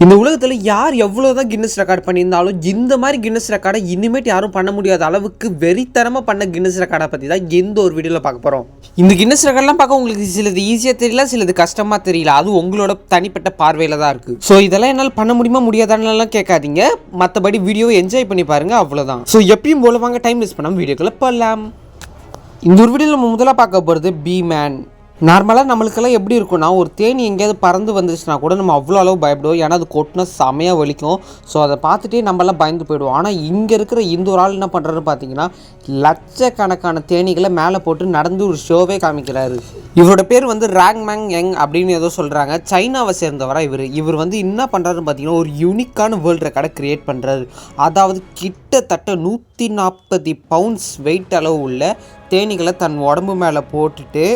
இந்த உலகத்தில் யார் எவ்வளோதான் கின்னஸ் ரெக்கார்ட் பண்ணியிருந்தாலும் இந்த மாதிரி கின்னஸ் ரெக்கார்டை இனிமேட்டு யாரும் பண்ண முடியாத அளவுக்கு வெறித்தனமாக பண்ண கின்னஸ் ரெக்கார்டை பற்றி தான் எந்த ஒரு வீடியோவில் பார்க்க போகிறோம். இந்த கின்னஸ் ரெக்கார்ட்லாம் பார்க்க உங்களுக்கு சிலது ஈஸியாக தெரியல, சிலது கஷ்டமாக தெரியல. அது உங்களோட தனிப்பட்ட பார்வையில் தான் இருக்குது. ஸோ இதெல்லாம் என்னால் பண்ண முடியுமா முடியாதான்லாம் கேட்காதீங்க. மற்றபடி வீடியோவை என்ஜாய் பண்ணி பாருங்கள், அவ்வளோதான். ஸோ எப்பயும் போல வாங்க டைம் வேஸ்ட் பண்ணாமல் வீடியோக்குள்ளே போகலாம். இந்த ஒரு வீடியோவில் நம்ம முதல்ல பார்க்க போகிறது பீ மேன். நார்மலாக நம்மளுக்கெல்லாம் எப்படி இருக்குன்னா, ஒரு தேனி எங்கேயாவது பறந்து வந்துச்சுன்னா கூட நம்ம அவ்வளோ அளவு பயப்படுவோம். ஏன்னா அது கொட்டினா செமையாக வலிக்கும். ஸோ அதை பார்த்துட்டே நம்மளாம் பயந்து போயிடுவோம். ஆனால் இங்கே இருக்கிற இந்த ஒரு ஆள் என்ன பண்ணுறாரு பார்த்தீங்கன்னா, லட்சக்கணக்கான தேனிகளை மேலே போட்டு நடந்து ஒரு ஷோவே காமிக்கிறாரு. இவரோட பேர் வந்து ராங் மேங் யங் அப்படின்னு ஏதோ சொல்கிறாங்க. சைனாவை சேர்ந்தவராக இவர் வந்து என்ன பண்ணுறாருன்னு பார்த்தீங்கன்னா, ஒரு யூனிக்கான வேர்ல்டு ரெக்கார்டை க்ரியேட் பண்ணுறாரு. அதாவது கிட்டத்தட்ட 140 பவுண்ட்ஸ் வெயிட் அளவு உள்ள தேனிகளை தன் உடம்பு மேலே போட்டுட்டு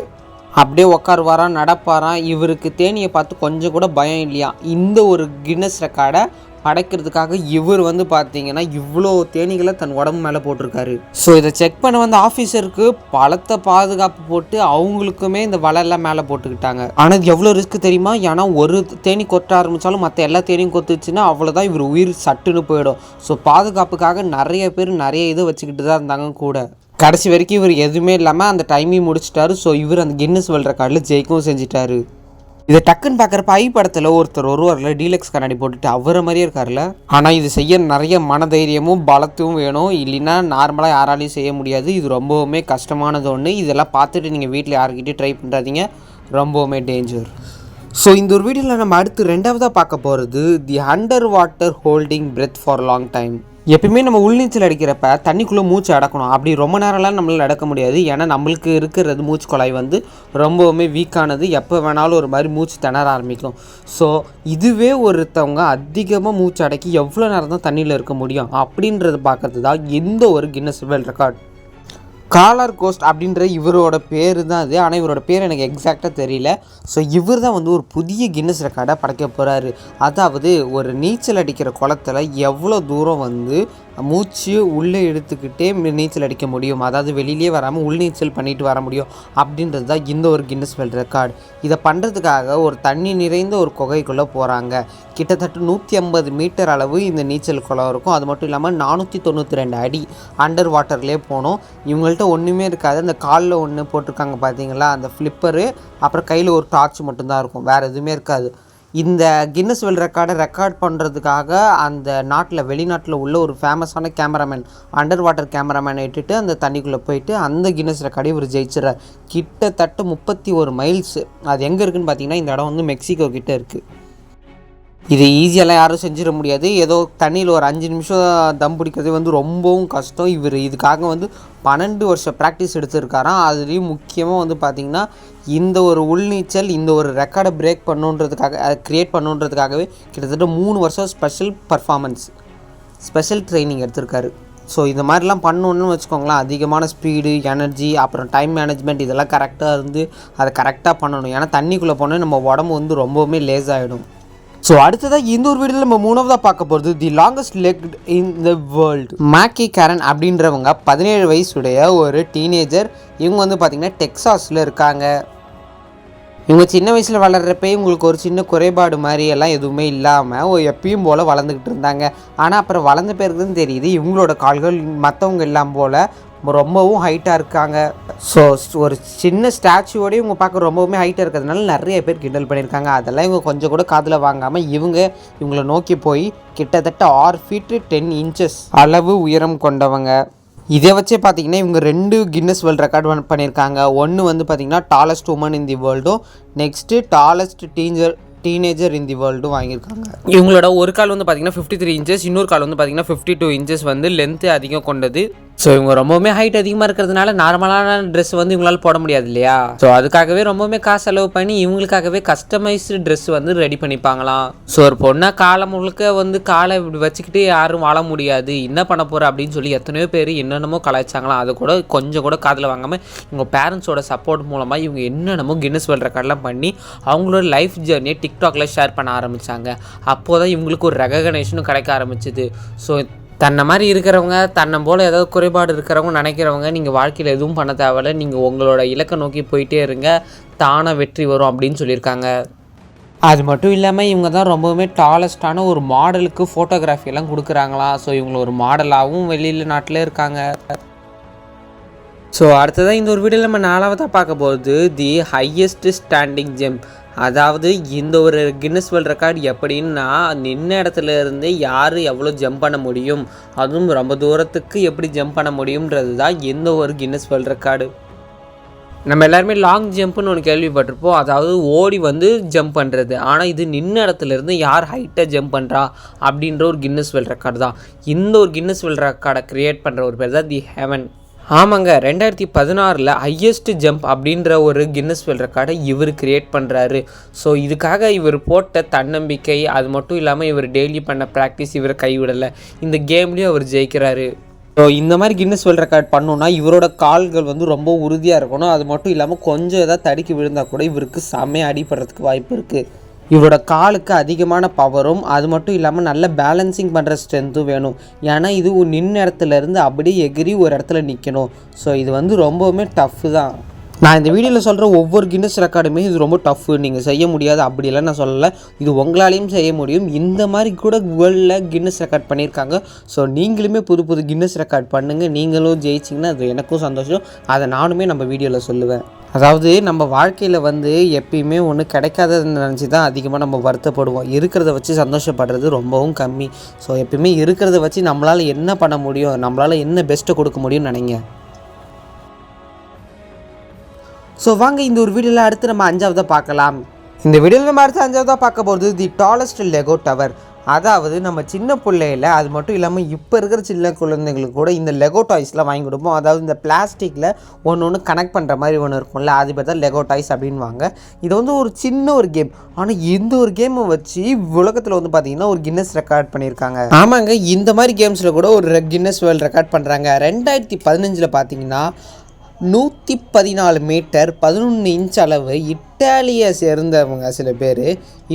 அப்படியே உட்காருவாராம், நடப்பாராம். இவருக்கு தேனியை பார்த்து கொஞ்சம் கூட பயம் இல்லையா. இந்த ஒரு கின்னஸ் ரெக்கார்டை படைக்கிறதுக்காக இவர் வந்து பார்த்தீங்கன்னா இவ்வளோ தேனிகளை தன் உடம்பு மேலே போட்டிருக்காரு. ஸோ இதை செக் பண்ண வந்து ஆஃபீஸருக்கு பலத்த பாதுகாப்பு போட்டு அவங்களுக்குமே இந்த வலையெல்லாம் மேலே போட்டுக்கிட்டாங்க. ஆனால் இது எவ்வளோ ரிஸ்க் தெரியுமா? ஏன்னா ஒரு தேனி கொட்ட ஆரம்பித்தாலும் மற்ற எல்லா தேனியும் கொத்துச்சுன்னா அவ்வளோதான், இவர் உயிர் சட்டுன்னு போயிடும். ஸோ பாதுகாப்புக்காக நிறைய பேர் நிறைய இதை வச்சுக்கிட்டு தான் இருந்தாங்க கூட. கடைசி வரைக்கும் இவர் எதுவுமே இல்லாமல் அந்த டைமையும் முடிச்சிட்டாரு. ஸோ இவர் அந்த கின்னஸ் வேர்ல்ட் ரெக்கார்டில் ஜெயிக்கவும் செஞ்சிட்டாரு. இதை டக்குன்னு பார்க்குறப்ப ஐ படத்தில் ஒருவர் டீலக்ஸ் கண்ணாடி போட்டுட்டு அவரை மாதிரியே இருக்கார்ல. ஆனால் இது செய்ய நிறைய மனதைரியமும் பலத்தும் வேணும், இல்லைன்னா நார்மலாக யாராலையும் செய்ய முடியாது. இது ரொம்பவுமே கஷ்டமானது ஒன்று. இதெல்லாம் பார்த்துட்டு நீங்கள் வீட்டில் யாருக்கிட்டையும் ட்ரை பண்ணுறாதீங்க, ரொம்பவுமே டேஞ்சர். ஸோ இந்த ஒரு வீடியோவில் நம்ம அடுத்து ரெண்டாவதாக பார்க்க போகிறது the underwater holding breath for long time. எப்பயுமே நம்ம உள்நீச்சல் அடிக்கிறப்ப தண்ணிக்குள்ளே மூச்சு அடக்கணும். அப்படி ரொம்ப நேரம்லாம் நம்மளால் அடக்க முடியாது. ஏன்னா நம்மளுக்கு இருக்கிறது மூச்சு குழாய் வந்து ரொம்பவுமே வீக்கானது. எப்போ வேணாலும் ஒரு மாதிரி மூச்சு திணற ஆரம்பிக்கும். ஸோ இதுவே ஒருத்தவங்க அதிகமாக மூச்சு அடக்கி எவ்வளோ நேரம் தான் தண்ணியில் இருக்க முடியும் அப்படின்றது பார்க்கறது தான் எந்த ஒரு கின்னஸ் வேர்ல்ட் ரெக்கார்ட். காலர் கோஸ்ட் அப்படின்ற இவரோட பேர் தான் அது. ஆனால் இவரோட பேர் எனக்கு எக்ஸாக்டாக தெரியல. ஸோ இவர் தான் வந்து ஒரு புதிய கின்னஸ் ரெக்கார்டை படைக்க போகிறாரு. அதாவது ஒரு நீச்சல் அடிக்கிற குளத்தில் எவ்வளோ தூரம் வந்து மூச்சு உள்ளே எடுத்துக்கிட்டே நீச்சல் அடிக்க முடியும், அதாவது வெளியிலே வராமல் உள்நீச்சல் பண்ணிட்டு வர முடியும் அப்படின்றது தான் இந்த ஒரு கின்னஸ் வேர்ல்ட் ரெக்கார்டு. இதை பண்ணுறதுக்காக ஒரு தண்ணி நிறைந்த ஒரு குகைக்குள்ளே போகிறாங்க. கிட்டத்தட்ட 150 மீட்டர் அளவு இந்த நீச்சல் குளம் இருக்கும். அது மட்டும் இல்லாமல் 492 அடி அண்டர் வாட்டர்லேயே போகணும். இவங்கள்ட்ட ஒன்றுமே இருக்காது. அந்த காலில் ஒன்று போட்டிருக்காங்க பார்த்தீங்களா, அந்த ஃப்ளிப்பரு, அப்புறம் கையில் ஒரு டார்ச் மட்டும்தான் இருக்கும், வேறு எதுவுமே இருக்காது. இந்த கின்னஸ் வேர்ல்ட் ரெக்கார்டை ரெக்கார்ட் பண்ணுறதுக்காக அந்த வெளிநாட்டில் உள்ள ஒரு ஃபேமஸான கேமராமேன், அண்டர் வாட்டர் கேமராமேனை இட்டுட்டு அந்த தண்ணிக்குள்ளே போயிட்டு அந்த கின்னஸ் ரெக்கார்டை இவர் ஜெயிச்சிடறார். கிட்டத்தட்ட 31 மைல்ஸ். அது எங்கே இருக்குதுன்னு பார்த்தீங்கன்னா, இந்த இடம் வந்து மெக்சிகோ கிட்டே இருக்குது. இது ஈஸியெல்லாம் யாரும் செஞ்சிட முடியாது. ஏதோ தண்ணியில் ஒரு 5 நிமிஷம் தம் பிடிக்கிறது வந்து ரொம்பவும் கஷ்டம். இவர் இதுக்காக வந்து 12 வருஷம் ப்ராக்டிஸ் எடுத்திருக்காராம். அதுலேயும் முக்கியமாக வந்து பார்த்திங்கன்னா இந்த ஒரு உள்நீச்சல் இந்த ஒரு ரெக்கார்டை பிரேக் பண்ணுன்றதுக்காக, அதை க்ரியேட் பண்ணுன்றதுக்காகவே கிட்டத்தட்ட 3 வருஷம் ஸ்பெஷல் ட்ரைனிங் எடுத்திருக்காரு. ஸோ இந்த மாதிரிலாம் பண்ணணுன்னு வச்சுக்கோங்களேன், அதிகமான ஸ்பீடு, எனர்ஜி, அப்புறம் டைம் மேனேஜ்மெண்ட் இதெல்லாம் கரெக்டாக இருந்து அதை கரெக்டாக பண்ணணும். ஏன்னா தண்ணிக்குள்ளே போனால் நம்ம உடம்பு வந்து ரொம்பவுமே லேஸ் ஆகிடும். ஸோ அடுத்ததாக இந்த ஒரு வீடியோவில் நம்ம மூணாவதாக பார்க்க போகிறது the longest legged in the world. Maci Currin அப்படின்றவங்க 17 வயசுடைய ஒரு டீனேஜர். இவங்க வந்து பார்த்திங்கன்னா டெக்சாஸில் இருக்காங்க. இவங்க சின்ன வயசில் வளர்கிறப்பே இவங்களுக்கு ஒரு சின்ன குறைபாடு மாதிரி எல்லாம் எதுவுமே இல்லாமல் எப்பயும் போல் வளர்ந்துக்கிட்டு இருந்தாங்க. ஆனால் அப்புறம் வளர்ந்த பேருக்கு தான் தெரியுது இவங்களோட கால்கள் மற்றவங்க எல்லாம் போல் ரொம்பவும் ஹைட்டாக இருக்காங்க. ஸோ ஒரு சின்ன ஸ்டாச்சுவோடய இவங்க பார்க்க ரொம்பவுமே ஹைட்டாக இருக்கிறதுனால நிறைய பேர் கிண்டல் பண்ணியிருக்காங்க. அதெல்லாம் இவங்க கொஞ்சம் கூட காதில் வாங்காமல் இவங்களை நோக்கி போய் கிட்டத்தட்ட 6 feet 10 inches அளவு உயரம் கொண்டவங்க. இதை வச்சே பார்த்தீங்கன்னா இவங்க 2 கின்னஸ் வேர்ல்ட் ரெக்கார்ட் பண்ணியிருக்காங்க. ஒன்று வந்து பார்த்திங்கன்னா டாலஸ்ட் உமன் இன் தி வேர்ல்டும், நெக்ஸ்ட்டு டாலஸ்ட் டீனேஜர் இன் தி வேர்ல்டும் வாங்கியிருக்காங்க. இவங்களோட ஒரு கால் வந்து பார்த்திங்கன்னா 53 inches, இன்னொரு கால் வந்து பார்த்திங்கன்னா 52 inches வந்து லென்த்து அதிகம் கொண்டது. ஸோ இவங்க ரொம்பவுமே ஹைட் அதிகமாக இருக்கிறதுனால நார்மலான ட்ரெஸ் வந்து இவங்களால் போட முடியாது இல்லையா. ஸோ அதுக்காகவே ரொம்பவுமே காசு செலவு பண்ணி இவங்களுக்காகவே கஸ்டமைஸ்டு ட்ரெஸ் வந்து ரெடி பண்ணிப்பாங்களாம். ஸோ ஒரு பொண்ணாக காலம் முழுக்க வந்து காலை இப்படி வச்சுக்கிட்டு யாரும் வாழ முடியாது, என்ன பண்ண போகிற அப்படின்னு சொல்லி எத்தனையோ பேர் என்னென்னமோ கலாய்ச்சாங்களாம். அது கூட கொஞ்சம் கூட காதில் வாங்காமல் இவங்க பேரண்ட்ஸோட சப்போர்ட் மூலமாக இவங்க என்னென்னமோ கின்னஸ் வேர்ல்ட் ரெக்கார்ட்லாம் பண்ணி அவங்களோட லைஃப் ஜேர்னியை டிக்டாக்ல ஷேர் பண்ண ஆரம்பித்தாங்க. அப்போது தான் இவங்களுக்கு ஒரு ரெகக்னேஷனும் கிடைக்க ஆரம்பிச்சிது. ஸோ தன்னை மாதிரி இருக்கிறவங்க, தன்னை போல் ஏதாவது குறைபாடு இருக்கிறவங்க நினைக்கிறவங்க நீங்கள் வாழ்க்கையில் எதுவும் பண்ண தேவையில்லை, நீங்கள் உங்களோட இலக்கை நோக்கி போயிட்டே இருங்க, தானாக வெற்றி வரும் அப்படின்னு சொல்லியிருக்காங்க. அது மட்டும் இல்லாமல் இவங்க தான் ரொம்பவுமே டாலஸ்டான ஒரு மாடலுக்கு ஃபோட்டோகிராஃபியெல்லாம் கொடுக்குறாங்களா. ஸோ இவங்க ஒரு மாடலாகவும் வெளியில் நாட்டில் இருக்காங்க. ஸோ அடுத்ததான் இந்த ஒரு வீடியோவில் நம்ம 4வதாக பார்க்க போகிறது தி ஹையஸ்ட் ஸ்டாண்டிங் ஜம்ப். அதாவது இந்த ஒரு கின்னஸ் வேர்ல்ட் ரெக்கார்டு எப்படின்னா நின்ன இடத்துல இருந்து யார் எவ்வளோ ஜம்ப் பண்ண முடியும், அதுவும் ரொம்ப தூரத்துக்கு எப்படி ஜம்ப் பண்ண முடியுன்றது தான் எந்த ஒரு கின்னஸ் வேர்ல்ட் ரெக்கார்டு. நம்ம எல்லாருமே லாங் ஜம்ப்னு ஒன்று கேள்விப்பட்டிருப்போம், அதாவது ஓடி வந்து ஜம்ப் பண்ணுறது. ஆனால் இது நின்ன இடத்துலேருந்து யார் ஹைட்டாக ஜம்ப் பண்ணுறா அப்படின்ற ஒரு கின்னஸ் வேர்ல்ட் ரெக்கார்டு தான். இந்த ஒரு கின்னஸ் வேர்ல்ட் ரெக்கார்டை க்ரியேட் பண்ணுற ஒரு பேர் தான் தி ஹெவன். ஆமாங்க, 2016 ஹையஸ்ட் ஜம்ப் அப்படின்ற ஒரு கின்னஸ் வேர்ல்ட் ரெக்கார்டை இவர் க்ரியேட் பண்ணுறாரு. ஸோ இதுக்காக இவர் போட்ட தன்னம்பிக்கை, அது மட்டும் இல்லாமல் இவர் டெய்லி பண்ண ப்ராக்டிஸ் இவரை கைவிடலை. இந்த கேம்லேயும் அவர் ஜெயிக்கிறாரு. ஸோ இந்த மாதிரி கின்னஸ் வேர்ல்ட் ரெக்கார்ட் பண்ணோன்னா இவரோட கால்கள் வந்து ரொம்ப உறுதியாக இருக்கணும். அது மட்டும் இல்லாமல் கொஞ்சம் ஏதாவது தடுக்கி விழுந்தால் கூட இவருக்கு செம்மையாக அடிபடுறதுக்கு வாய்ப்பு இருக்குது. இவரோட காலுக்கு அதிகமான பவரும் அது மட்டும் இல்லாமல் நல்ல பேலன்சிங் பண்ணுற ஸ்ட்ரென்த்தும் வேணும். ஏன்னா இது நின்ன இடத்துலேருந்து அப்படியே எகிரி ஒரு இடத்துல நிற்கணும். ஸோ இது வந்து ரொம்பவுமே டஃப்பு தான். நான் இந்த வீடியோவில் சொல்கிற ஒவ்வொரு கின்னஸ் ரெக்கார்டுமே இது ரொம்ப டஃப்பு, நீங்கள் செய்ய முடியாது அப்படியெல்லாம் நான் சொல்லலை. இது உங்களாலையும் செய்ய முடியும். இந்த மாதிரி கூட வேர்ல்டில் கின்னஸ் ரெக்கார்ட் பண்ணியிருக்காங்க. ஸோ நீங்களுமே புது புது கின்னஸ் ரெக்கார்ட் பண்ணுங்கள். நீங்களும் ஜெயிச்சிங்கன்னா அது எனக்கும் சந்தோஷம். அதை நானுமே நம்ம வீடியோவில் சொல்லுவேன். அதாவது நம்ம வாழ்க்கையில் வந்து எப்பயுமே ஒன்று கிடைக்காததுன்னு நினச்சி தான் அதிகமாக நம்ம வருத்தப்படுவோம். இருக்கிறத வச்சு சந்தோஷப்படுறது ரொம்பவும் கம்மி. ஸோ எப்பயுமே இருக்கிறத வச்சு நம்மளால் என்ன பண்ண முடியும், நம்மளால் என்ன பெஸ்ட்டை கொடுக்க முடியும்னு நினைங்க. ஸோ வாங்க இந்த ஒரு வீடியோவில் அடுத்து நம்ம 5வதாக பார்க்கலாம். இந்த வீடியோவில் நம்ம அடுத்து 5வதாக பார்க்க போகிறது தி டாலஸ்ட் லெகோ டவர். அதாவது நம்ம சின்ன பிள்ளையில் அது மட்டும் இல்லாமல் இப்போ இருக்கிற சின்ன குழந்தைங்களுக்கு கூட இந்த லெகோ டாய்ஸ்லாம் வாங்கி கொடுப்போம். அதாவது இந்த பிளாஸ்டிக்கில் ஒன்று கனெக்ட் பண்ணுற மாதிரி ஒன்று இருக்கும்ல, அது பேர் தான் லெகோ டாய்ஸ் அப்படின்வாங்க. இது வந்து ஒரு சின்ன ஒரு கேம். ஆனால் இந்த ஒரு கேமை வச்சு உலகத்தில் வந்து பார்த்திங்கன்னா ஒரு கின்னஸ் ரெக்கார்ட் பண்ணியிருக்காங்க. ஆமாங்க, இந்த மாதிரி கேம்ஸில் கூட ஒரு கின்னஸ் வேர்ல்ட் ரெக்கார்ட் பண்ணுறாங்க. 2015 பார்த்திங்கன்னா 114 மீட்டர் 11 இன்ச் அளவு இட்டாலியை சேர்ந்தவங்க சில பேர்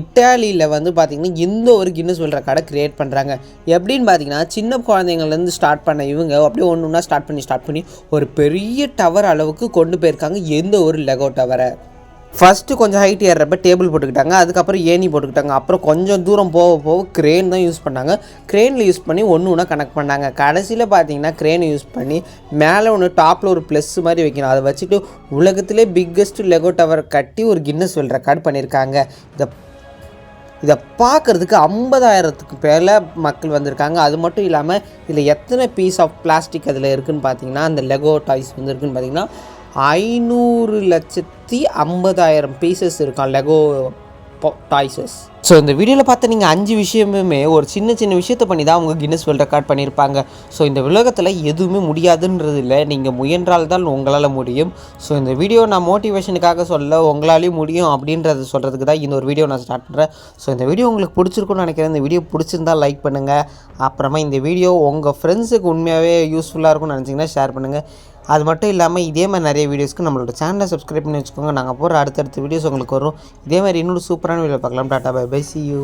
இட்டாலியில் வந்து பார்த்திங்கன்னா இந்த ஒரு கின்னஸ் வேர்ல்ட் ரெக்கார்டை க்ரியேட் பண்ணுறாங்க. எப்படின்னு பார்த்தீங்கன்னா சின்ன குழந்தைங்கள்லேருந்து ஸ்டார்ட் பண்ண இவங்க அப்படியே ஒன்று ஒன்றா ஸ்டார்ட் பண்ணி ஒரு பெரிய டவர் அளவுக்கு கொண்டு போயிருக்காங்க. எந்த ஒரு லெகோ டவரை ஃபஸ்ட்டு கொஞ்சம் ஹைட் ஏறுறப்ப டேபிள் போட்டுக்கிட்டாங்க, அதுக்கப்புறம் ஏணி போட்டுக்கிட்டாங்க, அப்புறம் கொஞ்சம் தூரம் போக க்ரேன் தான் யூஸ் பண்ணாங்க. க்ரேனில் யூஸ் பண்ணி ஒன்று கனெக்ட் பண்ணாங்க. கடைசியில் பார்த்தீங்கன்னா க்ரேனை யூஸ் பண்ணி மேலே ஒன்று டாப்பில் ஒரு ப்ளஸ் மாதிரி வைக்கணும். அதை வச்சுட்டு உலகத்திலே பிக்கெஸ்ட் லெகோ டவர் கட்டி ஒரு கின்னஸ் வேர்ல்ட் ரெக்கார்ட் பண்ணியிருக்காங்க. இதை பார்க்குறதுக்கு 50,000க்கு மேலே மக்கள் வந்திருக்காங்க. அது மட்டும் இல்லாமல் இதில் எத்தனை பீஸ் ஆஃப் பிளாஸ்டிக் அதில் இருக்குதுன்னு பார்த்தீங்கன்னா, அந்த லெகோ டாய்ஸ் வந்து இருக்குதுன்னு பார்த்தீங்கன்னா 500,50,000 பீசஸ் இருக்கான் லெகோ டாய்ஸஸ். ஸோ இந்த வீடியோவில் பார்த்த நீங்கள் 5 விஷயமுமே ஒரு சின்ன சின்ன விஷயத்தை பண்ணி தான் அவங்க கின்னஸ் வேர்ல்ட் ரெக்கார்ட் பண்ணியிருப்பாங்க. ஸோ இந்த உலகத்தில் எதுவுமே முடியாதுன்றது இல்லை, நீங்கள் முயன்றால் தான் உங்களால் முடியும். ஸோ இந்த வீடியோ நான் மோட்டிவேஷனுக்காக சொல்ல, உங்களாலேயும் முடியும் அப்படின்றத சொல்கிறதுக்கு தான் இந்த ஒரு வீடியோ நான் ஸ்டார்ட் பண்ணுறேன். ஸோ இந்த வீடியோ உங்களுக்கு பிடிச்சிருக்குன்னு நினைக்கிறேன். இந்த வீடியோ பிடிச்சிருந்தால் லைக் பண்ணுங்கள். அப்புறமா இந்த வீடியோ உங்கள் ஃப்ரெண்ட்ஸுக்கு உண்மையாகவே யூஸ்ஃபுல்லாக இருக்கும்னு நினச்சிங்கன்னா ஷேர் பண்ணுங்கள். அது மட்டும் இல்லாமல் இதே மாதிரி நிறைய வீடியோஸ்க்கு நம்மளோட சேனலை சப்ஸ்கிரைப் பண்ணி வச்சுக்கோங்க. நாங்கள் போகிற அடுத்தடுத்த வீடியோஸ் உங்களுக்கு வரும். இதே மாதிரி இன்னொரு சூப்பரான வீடியோ பார்க்கலாம். Tata bye bye, see you.